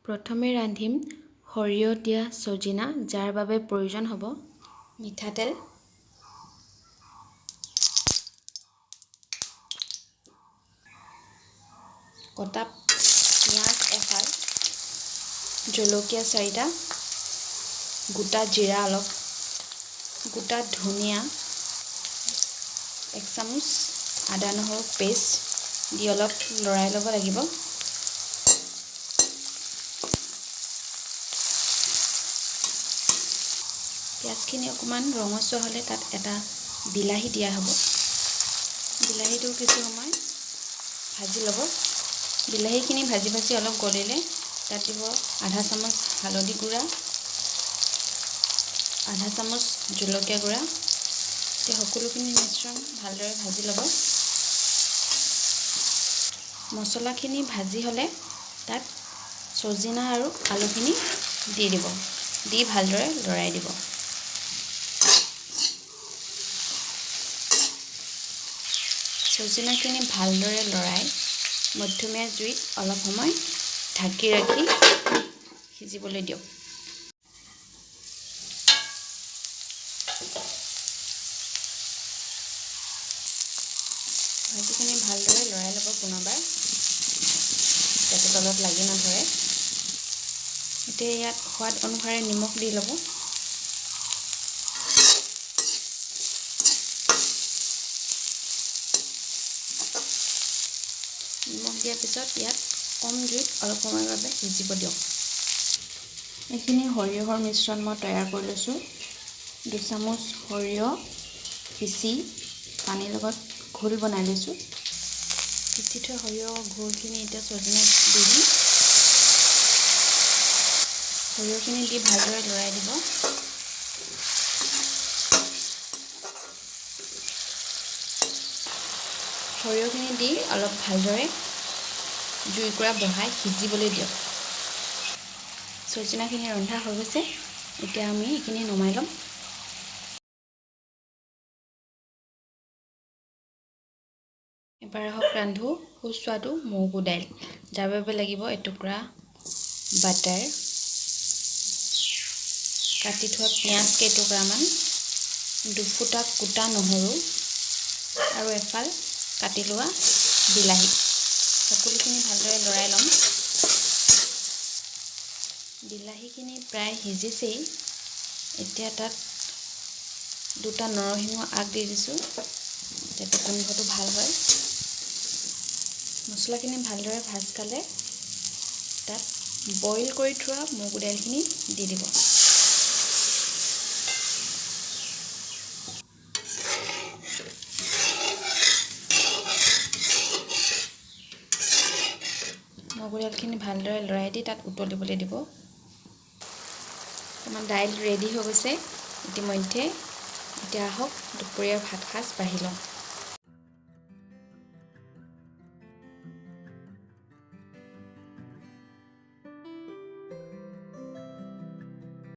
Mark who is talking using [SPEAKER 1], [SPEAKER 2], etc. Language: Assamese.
[SPEAKER 1] প্ৰথমে ৰান্ধিম সৰিয়হ দিয়া সজিনা, যাৰ বাবে প্ৰয়োজন হ'ব মিঠাতেল, কটা পিঁয়াজ এফাল, জলকীয়া 4টা, গোটা জিৰা অলপ, গোটা ধনিয়া 1 চামুচ, আদা নহৰু পেষ্ট দি অলপ লৰাই ল'ব লাগিব। পিঁয়াজখিনি অকণমান ৰঙচুৱা হ'লে তাত এটা বিলাহী দিয়া হ'ব। বিলাহীটো কিছু সময় ভাজি ল'ব। বিলাহীখিনি ভাজি অলপ গলিলে তাত দিব আধা চামুচ হালধি গুড়া, আধা চামুচ জলকীয়া গুড়া। এতিয়া সকলোখিনি মিশ্ৰণ ভালদৰে ভাজি ল'ব। মছলাখিনি ভাজি হ'লে তাত সজিনা আৰু আলুখিনি দি দিব, দি ভালদৰে লৰাই দিব। সজিনাখিনি ভালদৰে লৰাই মধ্যমীয়া জুইত অলপ সময় ঢাকি ৰাখি সিজিবলৈ দিয়ক। ভাজিখিনি ভালদৰে লৰাই ল'ব পুনৰবাৰ, যাতে তলত লাগি নধৰে। এতিয়া ইয়াত সোৱাদ অনুসাৰে নিমখ দি ল'ব। নিমখ দিয়াৰ পিছত ইয়াত কম জুইত অলপ সময়ৰ বাবে সিজিব দিয়ক। এইখিনি সৰিয়হৰ মিশ্ৰণ মই তৈয়াৰ কৰি লৈছোঁ। 2 চামুচ সৰিয়হ পিচি পানীৰ লগত ঘোল বনাই লৈছোঁ। পিচি থোৱা সৰিয়হৰ ঘোলখিনি এতিয়া সজিনাত দি দিম। সৰিয়হখিনি দি ভালদৰে লৰাই দিব। সৰিয়হখিনি দি অলপ ভালদৰে জুইকুৰা বঢ়াই সিজিবলৈ দিয়ক। সজিনাখিনি ৰন্ধা হৈ গৈছে, এতিয়া আমি এইখিনি নমাই ল'ম। এবাৰ আহক ৰান্ধো সুস্বাদু মগু দাইল, যাৰ বাবে লাগিব এটুকুৰা বাটাৰ, কাটি থোৱা পিঁয়াজ কেইটুকুৰামান, দুফুটা কুটা নহৰু আৰু এফাল কাটি লোৱা বিলাহী। সকলোখিনি ভালদৰে লৰাই ল'ম। বিলাহীখিনি প্ৰায় সিজিছেই। এতিয়া তাত 2টা নৰসিংহ আগ দি দিছোঁ, যাতে গোন্ধটো ভাল হয়। মছলাখিনি ভালদৰে ভাজ খালে তাত বইল কৰি থোৱা মগু দাইলখিনি দি দিব। মগু দাইলখিনি ভালদৰে লৰাই দি তাত উতলিবলৈ দিব। আমাৰ দাইল ৰেডি হৈ গৈছে ইতিমধ্যে। এতিয়া আহক দুপৰীয়াৰ ভাত সাজ বাঢ়ি লওঁ।